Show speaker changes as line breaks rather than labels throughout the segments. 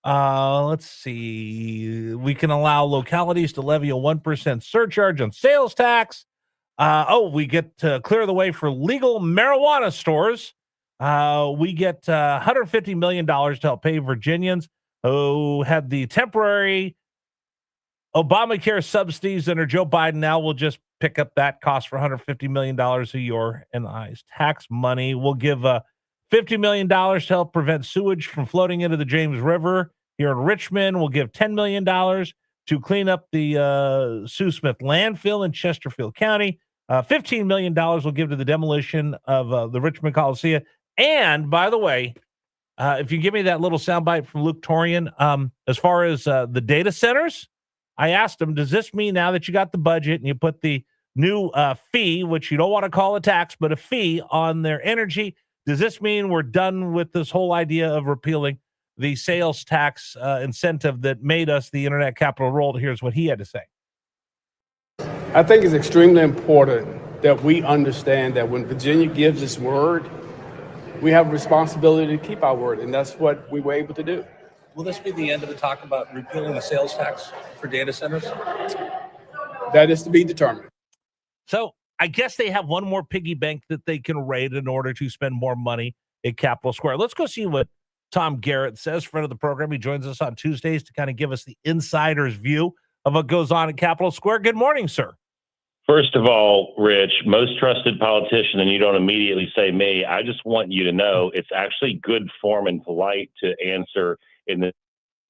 Let's see. We can allow localities to levy a 1% surcharge on sales tax. We get to clear the way for legal marijuana stores. We get $150 million to help pay Virginians who had the temporary Obamacare subsidies under Joe Biden. Now we'll just pick up that cost for $150 million of your and I's tax money. We'll give $50 million to help prevent sewage from floating into the James River here in Richmond. We'll give $10 million to clean up the Sue Smith landfill in Chesterfield County. $15 million we'll give to the demolition of the Richmond Coliseum. And by the way, if you give me that little soundbite from Luke Torian, as far as the data centers, I asked him, does this mean now that you got the budget and you put the new fee, which you don't want to call a tax, but a fee on their energy, does this mean we're done with this whole idea of repealing the sales tax incentive that made us the internet capital of the world? Here's what he had to say.
I think it's extremely important that we understand that when Virginia gives its word, we have a responsibility to keep our word, and that's what we were able to do.
Will this be the end of the talk about repealing the sales tax for data centers?
That is to be determined.
So I guess they have one more piggy bank that they can raid in order to spend more money at Capitol Square. Let's go see what Tom Garrett says, friend of the program. He joins us on Tuesdays to kind of give us the insider's view of what goes on at Capitol Square. Good morning, sir.
First of all, Rich, most trusted politician, and you don't immediately say me, I just want you to know it's actually good form and polite to answer in the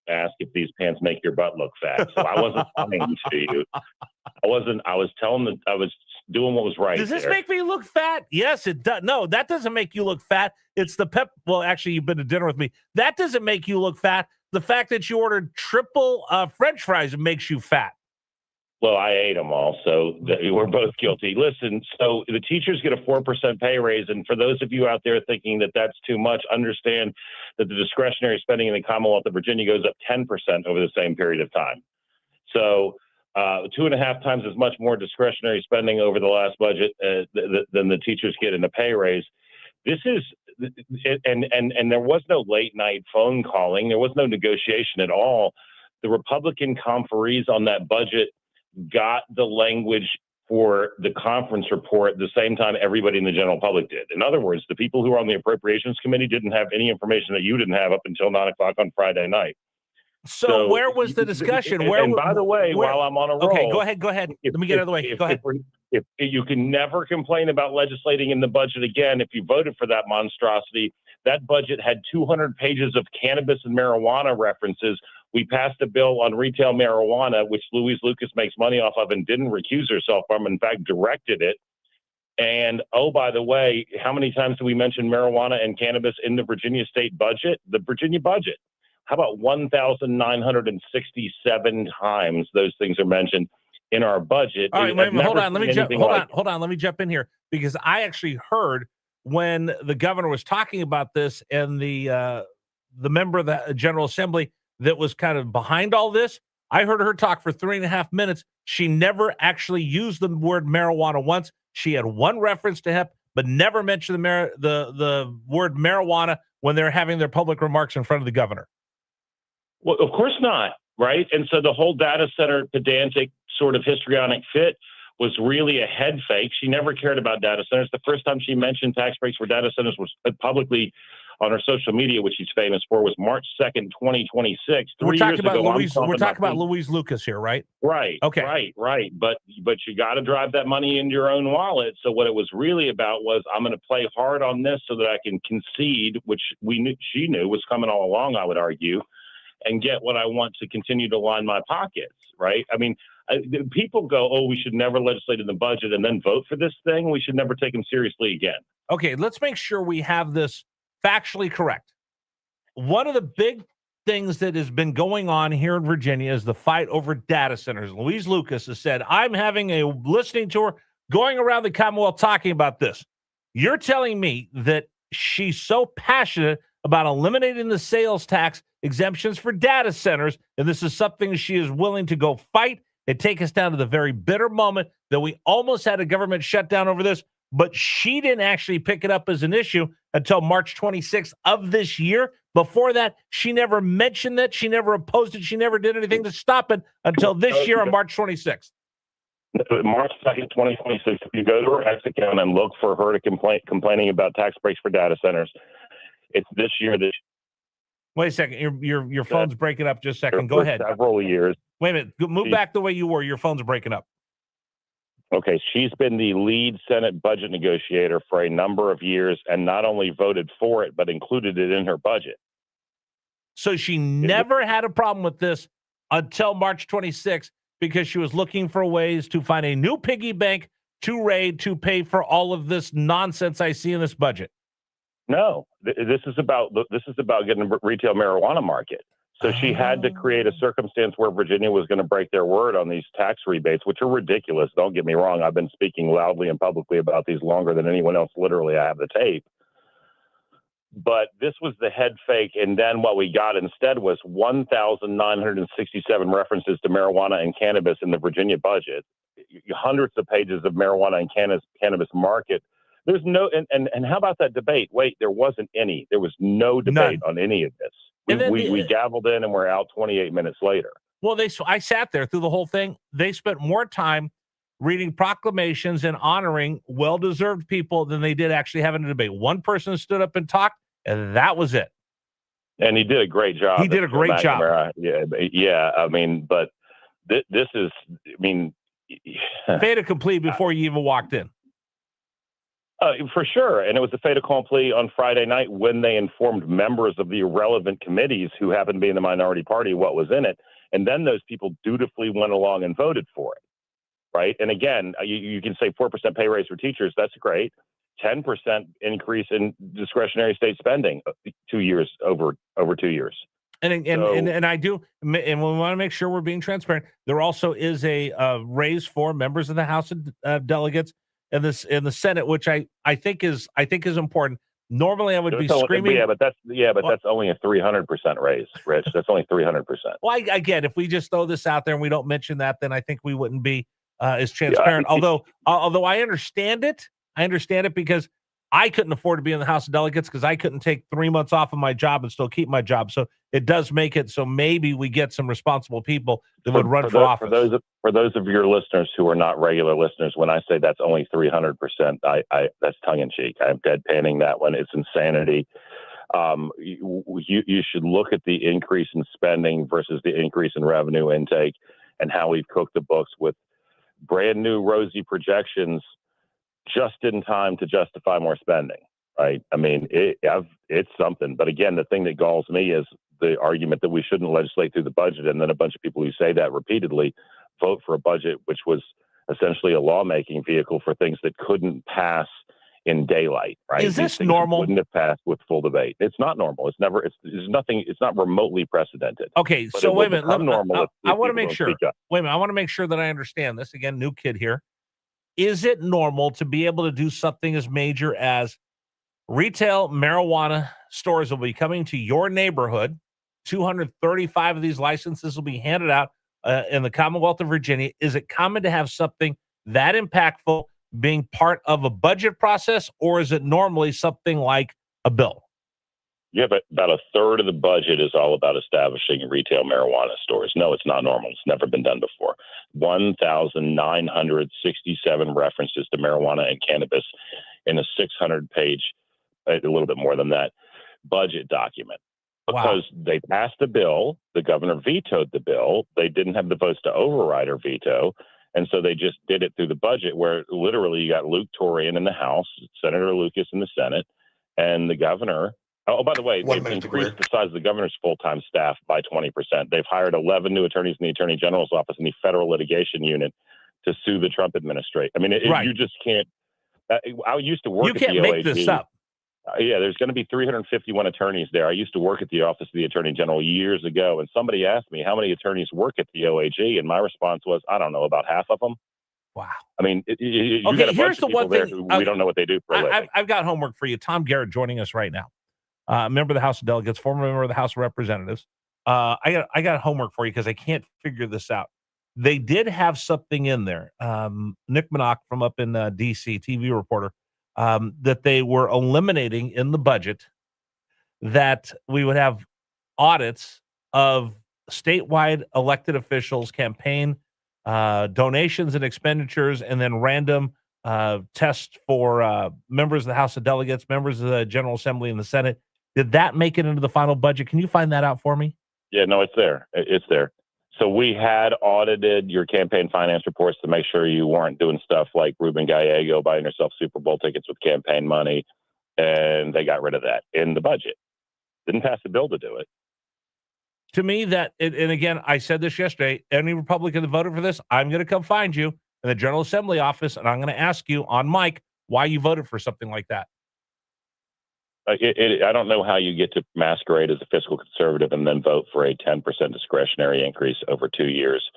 ask if these pants make your butt look fat. So I wasn't lying to you. I was telling that I was doing what was right.
Does this make me look fat? Yes, it does. No, that doesn't make you look fat. It's the pep. Well, actually, you've been to dinner with me. That doesn't make you look fat. The fact that you ordered triple French fries makes you fat.
Well, I ate them all, so we're both guilty. Listen, so the teachers get a 4% pay raise, and for those of you out there thinking that that's too much, understand that the discretionary spending in the Commonwealth of Virginia goes up 10% over the same period of time. So 2.5 times as much more discretionary spending over the last budget than the teachers get in the pay raise. This is, and there was no late night phone calling. There was no negotiation at all. The Republican conferees on that budget got the language for the conference report the same time everybody in the general public did. In other words, the people who were on the Appropriations Committee didn't have any information that you didn't have up until 9 o'clock on Friday night.
So where was the discussion?
And by the way, while I'm on a roll.
Okay, go ahead. Let me get out of the way. Go ahead.
If you can never complain about legislating in the budget again, if you voted for that monstrosity, that budget had 200 pages of cannabis and marijuana references. We passed a bill on retail marijuana, which Louise Lucas makes money off of and didn't recuse herself from, in fact, directed it. And, oh, by the way, how many times do we mention marijuana and cannabis in the Virginia state budget? The Virginia budget. How about 1,967 times those things are mentioned in our budget?
All right, hold on. Let me jump in here, because I actually heard when the governor was talking about this and the member of the General Assembly that was kind of behind all this, I heard her talk for 3.5 minutes. She never actually used the word marijuana once. She had one reference to hemp, but never mentioned the word marijuana when they're having their public remarks in front of the governor.
Well, of course not, right? And so the whole data center pedantic sort of histrionic fit was really a head fake. She never cared about data centers. The first time she mentioned tax breaks for data centers was publicly on her social media, which she's famous for, was March 2nd, 2026.
We're talking about Louise Lucas here, right?
Right.
Okay.
Right. But you got to drive that money into your own wallet. So what it was really about was, I'm going to play hard on this so that I can concede, which she knew was coming all along, I would argue, and get what I want to continue to line my pockets, right? I mean, people go, oh, we should never legislate in the budget and then vote for this thing. We should never take them seriously again.
Okay, let's make sure we have this factually correct. One of the big things that has been going on here in Virginia is the fight over data centers. Louise Lucas has said, I'm having a listening tour going around the Commonwealth talking about this. You're telling me that she's so passionate about eliminating the sales tax exemptions for data centers, and this is something she is willing to go fight and take us down to the very bitter moment that we almost had a government shutdown over this, but she didn't actually pick it up as an issue until March 26th of this year, Before that, she never mentioned it. She never opposed it. She never did anything to stop it until this year on March 26th.
March 2nd, 2026, if you go to her X account and look for her to complaining about tax breaks for data centers, it's this year.
Wait a second. Your phone's breaking up. Just a second. Go ahead.
Several years.
Wait a minute. Move back the way you were. Your phone's breaking up.
Okay, she's been the lead Senate budget negotiator for a number of years and not only voted for it, but included it in her budget.
So she never had a problem with this until March 26th because she was looking for ways to find a new piggy bank to raid to pay for all of this nonsense I see in this budget.
No, this is about getting a retail marijuana market. So she had to create a circumstance where Virginia was going to break their word on these tax rebates, which are ridiculous. Don't get me wrong. I've been speaking loudly and publicly about these longer than anyone else. Literally, I have the tape. But this was the head fake. And then what we got instead was 1,967 references to marijuana and cannabis in the Virginia budget, hundreds of pages of marijuana and cannabis market. There's no, and how about that debate? Wait, there wasn't any. There was no debate on any of this. We gavelled in and we're out 28 minutes later.
Well, I sat there through the whole thing. They spent more time reading proclamations and honoring well-deserved people than they did actually having a debate. One person stood up and talked, and that was it.
And he did a great job.
He did a great job.
Yeah. I mean, but this is, I mean,
fait accompli before you even walked in.
For sure. And it was a fait accompli on Friday night when they informed members of the irrelevant committees who happened to be in the minority party what was in it. And then those people dutifully went along and voted for it. Right. And again, you can say 4% pay raise for teachers. That's great. 10% increase in discretionary state spending 2 years over 2 years.
And I do, and we want to make sure we're being transparent. There also is a raise for members of the House of Delegates in the Senate, which I think is important. Normally, I would be screaming.
But that's only a 300% raise, Rich. That's only 300%.
Well, I get if we just throw this out there and we don't mention that, then I think we wouldn't be as transparent.
Yeah.
Although I understand it. I understand it because I couldn't afford to be in the House of Delegates because I couldn't take 3 months off of my job and still keep my job. So it does make it so maybe we get some responsible people that would run for office.
For those of your listeners who are not regular listeners, when I say that's only 300%, that's tongue in cheek. I'm deadpanning that one. It's insanity. You should look at the increase in spending versus the increase in revenue intake and how we've cooked the books with brand new rosy projections just in time to justify more spending, right? I mean, it's something. But again, the thing that galls me is the argument that we shouldn't legislate through the budget, and then a bunch of people who say that repeatedly vote for a budget which was essentially a lawmaking vehicle for things that couldn't pass in daylight, right?
Is this normal?
Wouldn't have passed with full debate. It's not normal. It's nothing. It's not remotely precedented.
Okay,
But
so wait a minute. I want to make sure. Wait a minute. I want to make sure that I understand this. Again, new kid here. Is it normal to be able to do something as major as retail marijuana stores will be coming to your neighborhood? 235 of these licenses will be handed out in the Commonwealth of Virginia. Is it common to have something that impactful being part of a budget process, or is it normally something like a bill?
Yeah, but about a third of the budget is all about establishing retail marijuana stores. No, it's not normal. It's never been done before. 1,967 references to marijuana and cannabis in a 600-page, a little bit more than that, budget document. Because They passed a bill, the governor vetoed the bill. They didn't have the votes to override or veto. And so they just did it through the budget where literally you got Luke Torian in the House, Senator Lucas in the Senate, and the governor. Oh, by the way, they've increased the size of the governor's full-time staff by 20%. They've hired 11 new attorneys in the Attorney General's office in the federal litigation unit to sue the Trump administration. I mean, you just can't. I used to work at the OAG.
You can't make this up.
Yeah, there's going to be 351 attorneys there. I used to work at the Office of the Attorney General years ago, and somebody asked me how many attorneys work at the OAG, and my response was, I don't know, about half of them.
Wow.
I mean, you got a bunch of people there who we don't know what they do for a living.
I've got homework for you. Tom Garrett joining us right now. Member of the House of Delegates, former member of the House of Representatives. I got homework for you because I can't figure this out. They did have something in there. Nick Minock from up in D.C., TV reporter, that they were eliminating in the budget that we would have audits of statewide elected officials' campaign donations and expenditures, and then random tests for members of the House of Delegates, members of the General Assembly and the Senate. Did that make it into the final budget? Can you find that out for me?
Yeah, no, it's there. It's there. So we had audited your campaign finance reports to make sure you weren't doing stuff like Ruben Gallego buying yourself Super Bowl tickets with campaign money, and they got rid of that in the budget. Didn't pass a bill to do it.
To me, and again, I said this yesterday, any Republican that voted for this, I'm going to come find you in the General Assembly office, and I'm going to ask you on mic why you voted for something like that.
I don't know how you get to masquerade as a fiscal conservative and then vote for a 10% discretionary increase over 2 years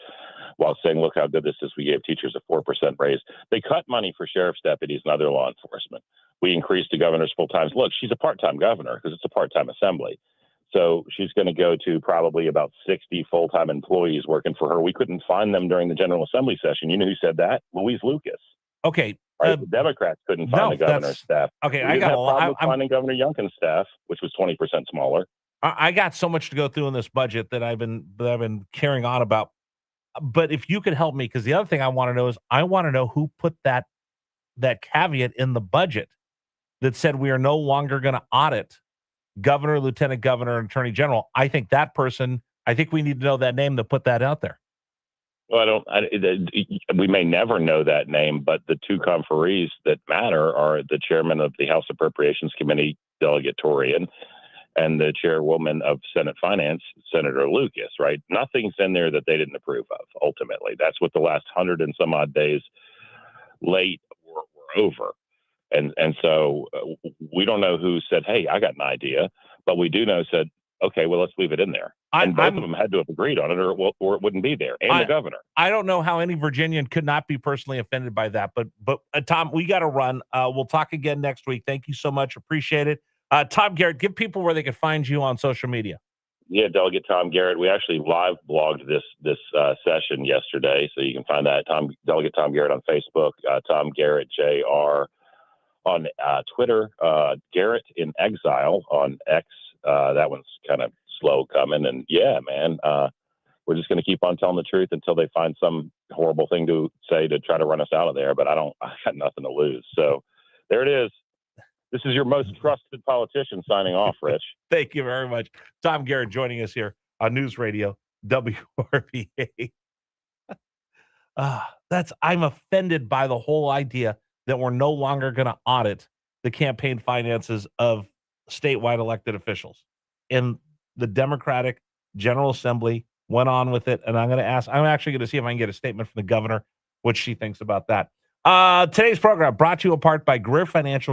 while saying, look how good this is. We gave teachers a 4% raise. They cut money for sheriff's deputies and other law enforcement. We increased the governor's full-time. Look, she's a part-time governor because it's a part-time assembly. So she's going to go to probably about 60 full-time employees working for her. We couldn't find them during the General Assembly session. You know who said that? Louise Lucas.
Okay.
Right? The Democrats couldn't find the governor's staff.
Okay,
I got a lot. Finding Governor Youngkin's staff, which was 20% smaller.
I got so much to go through in this budget that I've been carrying on about. But if you could help me, because the other thing I want to know is I want to know who put that caveat in the budget that said we are no longer going to audit governor, lieutenant governor, and attorney general. I think we need to know that name to put that out there.
Well, we may never know that name, but the two conferees that matter are the chairman of the House Appropriations Committee, Delegate Torian, and the chairwoman of Senate Finance, Senator Lucas, right? Nothing's in there that they didn't approve of, ultimately. That's what the last 100 and some odd days late were over. And so we don't know who said, hey, I got an idea, but we do know said, okay, well, let's leave it in there. And both of them had to have agreed on it or it wouldn't be there. And the governor. I
don't know how any Virginian could not be personally offended by that. But Tom, we got to run. We'll talk again next week. Thank you so much. Appreciate it. Tom Garrett, give people where they can find you on social media.
Yeah, Delegate Tom Garrett. We actually live blogged this session yesterday. So you can find that Delegate Tom Garrett on Facebook, Tom Garrett JR on Twitter, Garrett in Exile on X. That one's kind of slow coming. And yeah, man, we're just going to keep on telling the truth until they find some horrible thing to say to try to run us out of there. But I got nothing to lose. So there it is. This is your most trusted politician signing off, Rich.
Thank you very much. Tom Garrett joining us here on News Radio WRVA. I'm offended by the whole idea that we're no longer going to audit the campaign finances of statewide elected officials. And the Democratic General Assembly went on with it. And I'm actually going to see if I can get a statement from the governor, what she thinks about that. Today's program brought to you apart by Greer Financial Group.